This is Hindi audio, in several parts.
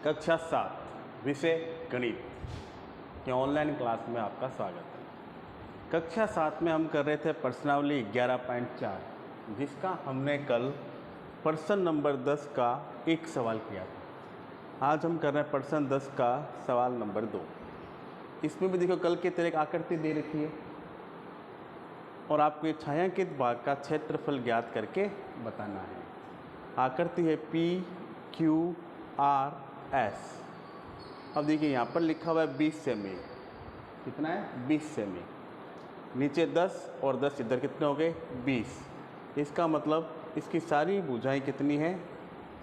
कक्षा 7 विषय गणित के ऑनलाइन क्लास में आपका स्वागत है। कक्षा 7 में हम कर रहे थे प्रश्नावली 11.4, जिसका हमने कल प्रश्न नंबर 10 का एक सवाल किया था। आज हम कर रहे हैं प्रश्न 10 का सवाल नंबर 2। इसमें भी देखो कल की तरह एक आकृति दे रखी है और आपको ये छायांकित भाग का क्षेत्रफल ज्ञात करके बताना है। आकृति है P Q R S। अब देखिए यहाँ पर लिखा हुआ है 20 सेमी। कितना है? 20 सेमी। नीचे 10 और 10 इधर कितने हो गए? 20। इसका मतलब इसकी सारी भुजाएं कितनी है?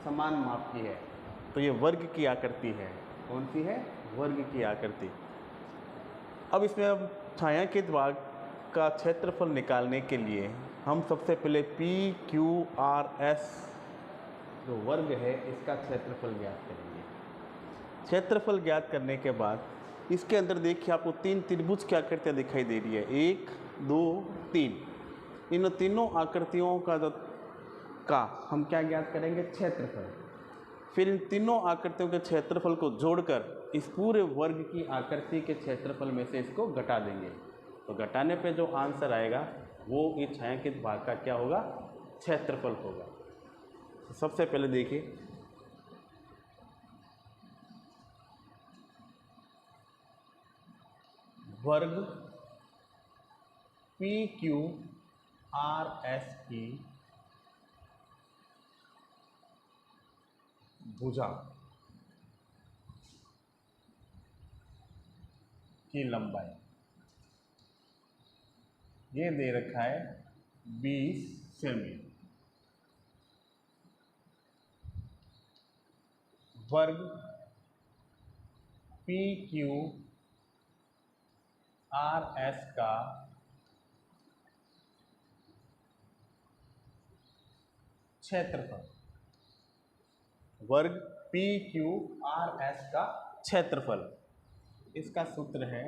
समान माप की है। तो ये वर्ग की आकृति है। कौन सी है? वर्ग की आकृति। अब इसमें अब छायांकित भाग का क्षेत्रफल निकालने के लिए हम सबसे पहले P Q R S जो वर्ग है इसका क्षेत्रफल ज्ञात करेंगे। क्षेत्रफल ज्ञात करने के बाद इसके अंदर देखिए आपको 3 त्रिभुज की आकृतियाँ दिखाई दे रही है। 1 2 3। इन तीनों आकृतियों का हम क्या ज्ञात करेंगे? क्षेत्रफल। फिर इन तीनों आकृतियों के क्षेत्रफल को जोड़कर इस पूरे वर्ग की आकृति के क्षेत्रफल में से इसको घटा देंगे। तो घटाने पे जो आंसर आएगा वो इस छायांकित भाग का क्या होगा? क्षेत्रफल होगा। तो सबसे पहले देखिए वर्ग पी क्यू आर एस की भुजा की लंबाई ये दे रखा है 20 सेमी। वर्ग पी क्यू आर एस का क्षेत्रफल। वर्ग पी क्यू आर एस का क्षेत्रफल। इसका सूत्र है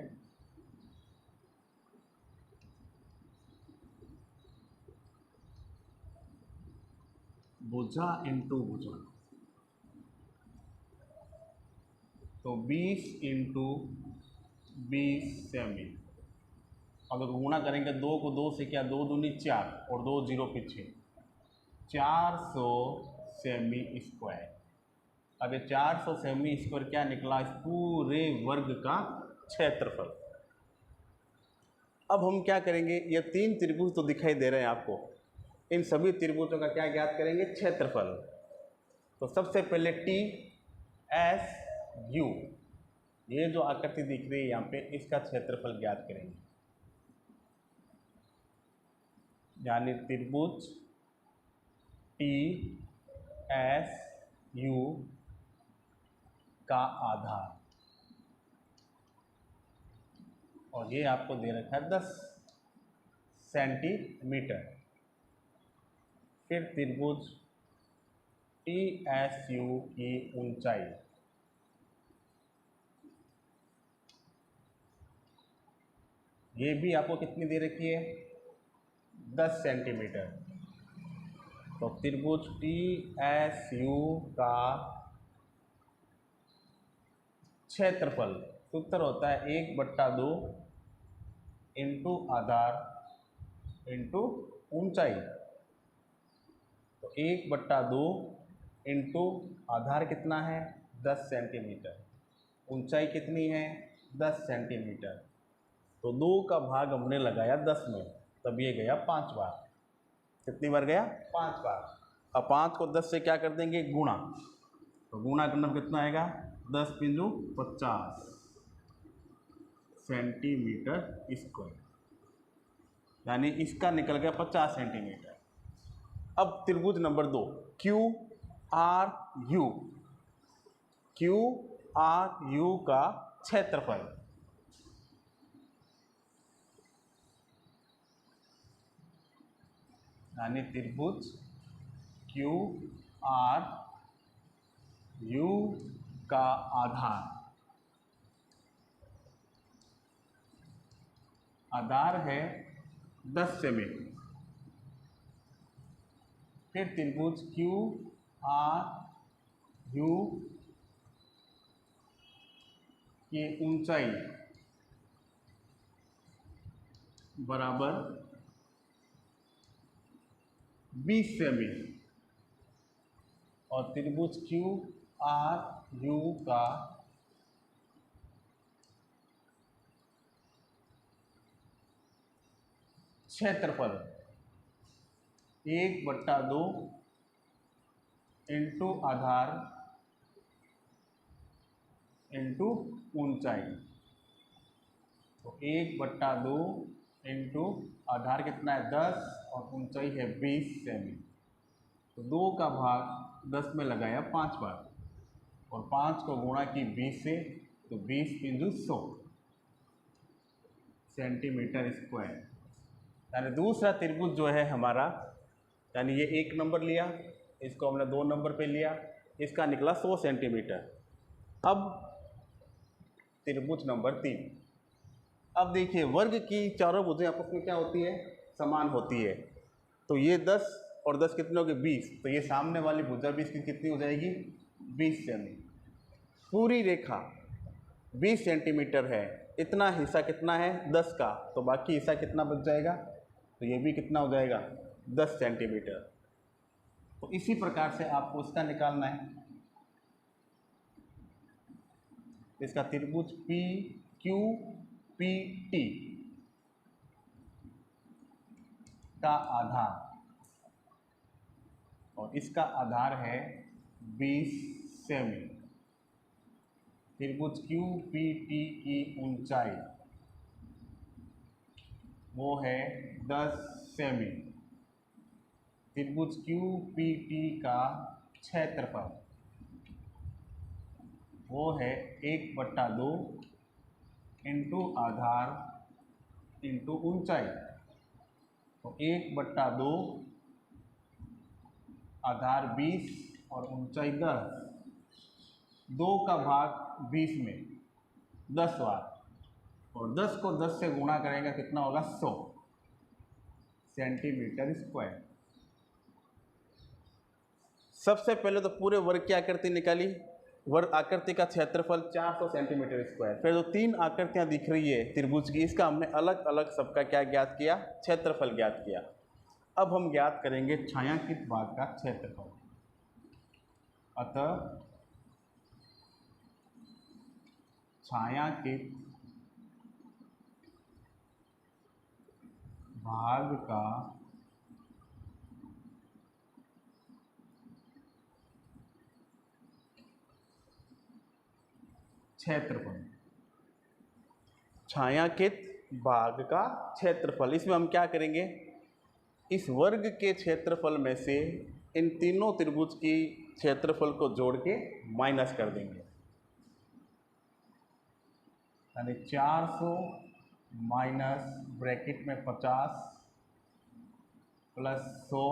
भुजा इंटू भुजा। तो 20 इंटू 20 सेमी। अगर गुणा करेंगे 2 को 2 से, क्या 2 दूनी 4 और 2 जीरो पीछे 400 सेमी स्क्वायर। अब ये 400 सेमी स्क्वायर क्या निकला? इस पूरे वर्ग का क्षेत्रफल। अब हम क्या करेंगे? ये 3 त्रिभुज तो दिखाई दे रहे हैं आपको। इन सभी त्रिभुजों का क्या ज्ञात करेंगे? क्षेत्रफल। तो सबसे पहले T S U, ये जो आकृति दिख रही है यहाँ पे, इसका क्षेत्रफल ज्ञात करेंगे। यानी त्रिभुज T S U का आधार, और ये आपको दे रखा है 10 सेंटीमीटर। फिर त्रिभुज T S U की ऊंचाई ये भी आपको कितनी दे रखी है? 10 सेंटीमीटर। तो त्रिभुज T S U का क्षेत्रफल सूत्र होता है 1/2 इंटू आधार इंटू ऊंचाई। तो 1/2 इंटू आधार कितना है? 10 सेंटीमीटर। ऊंचाई कितनी है? 10 सेंटीमीटर। तो 2 का भाग हमने लगाया 10 में, तब ये गया 5 बार। कितनी बार गया? 5 बार। अब 5 को 10 से क्या कर देंगे? गुणा। तो गुणा करना कितना आएगा? 10 पिंजू 50 सेंटीमीटर स्क्वायर। यानी इसका निकल गया 50 सेंटीमीटर। अब त्रिभुज number 2 Q R U, Q R U का क्षेत्रफल। यानी त्रिभुज Q R U का आधार है 10 सेमी। फिर त्रिभुज Q R U की ऊंचाई बराबर 20 सेमी और त्रिभुज क्यू आर यू का क्षेत्रफल 1/2 इंटू आधार इंटू ऊंचाई। तो 1/2 इंटू आधार कितना है 10 और ऊंचाई है 20 सेमी। तो 2 का भाग 10 में लगाया 5 बार और 5 को गुणा की 20 से, तो 20 × 100 सेंटीमीटर स्क्वायर। यानी दूसरा त्रिभुज जो है हमारा, यानी ये 1 नंबर लिया, इसको हमने 2 नंबर पे लिया, इसका निकला 100 सेंटीमीटर। अब त्रिभुज नंबर 3। अब देखिए वर्ग की चारों भुजें आपस में क्या होती है, समान होती है। तो ये 10 और 10 कितने हो गए 20, तो ये सामने वाली भुजा भी इसकी कितनी हो जाएगी 20 सेमी। पूरी रेखा 20 सेंटीमीटर है, इतना हिस्सा कितना है 10 का, तो बाकी हिस्सा कितना बच जाएगा, तो ये भी कितना हो जाएगा 10 सेंटीमीटर। तो इसी प्रकार से आपको इसका निकालना है, इसका त्रिभुज पी क्यू पी टी का आधार, और इसका आधार है 20 सेमी। त्रिभुज क्यू पी टी की ऊंचाई वो है 10 सेमी। त्रिभुज क्यू पी टी का क्षेत्रफल वो है 1/2 इंटू आधार इंटू ऊंचाई। तो 1/2 आधार 20 और ऊंचाई 10, 2 का भाग 20 में 10 बार और 10 को 10 से गुणा करेंगे कितना होगा 100 सेंटीमीटर स्क्वायर। सबसे पहले तो पूरे वर्ग की आकृति निकाली, वर्ग आकृति का क्षेत्रफल 400 सेंटीमीटर स्क्वायर। फिर जो 3 आकृतियां दिख रही है त्रिभुज की, इसका हमने अलग अलग सबका क्या ज्ञात किया, क्षेत्रफल ज्ञात किया। अब हम ज्ञात करेंगे छायांकित भाग का क्षेत्रफल। अतः छायांकित भाग का क्षेत्रफल, छायांकित भाग का क्षेत्रफल, इसमें हम क्या करेंगे, इस वर्ग के क्षेत्रफल में से इन तीनों त्रिभुज की क्षेत्रफल को जोड़ के माइनस कर देंगे। यानी 400 माइनस ब्रैकेट में 50 प्लस 100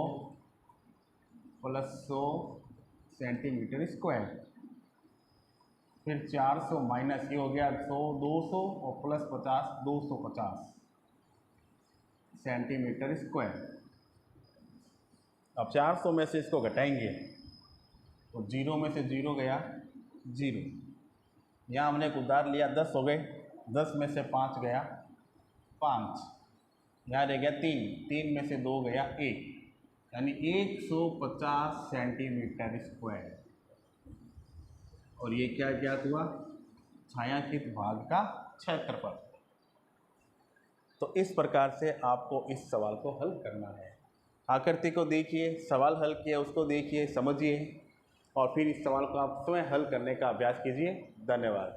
प्लस 100 सेंटीमीटर स्क्वायर। फिर 400 माइनस ये हो गया 100 200 और प्लस 50 250 सेंटीमीटर स्क्वायर। अब 400 में से इसको घटाएंगे तो 0 में से 0 गया 0। यहाँ हमने एक उधार लिया 10 हो गए, 10 में से 5 गया 5, यहाँ रह गया 3, 3 में से 2 गया 1, यानी 150 सेंटीमीटर स्क्वायर। और ये क्या ज्ञात हुआ, छायांकित भाग का क्षेत्रफल। तो इस प्रकार से आपको इस सवाल को हल करना है। आकृति को देखिए, सवाल हल किया उसको देखिए, समझिए और फिर इस सवाल को आप स्वयं हल करने का अभ्यास कीजिए। धन्यवाद।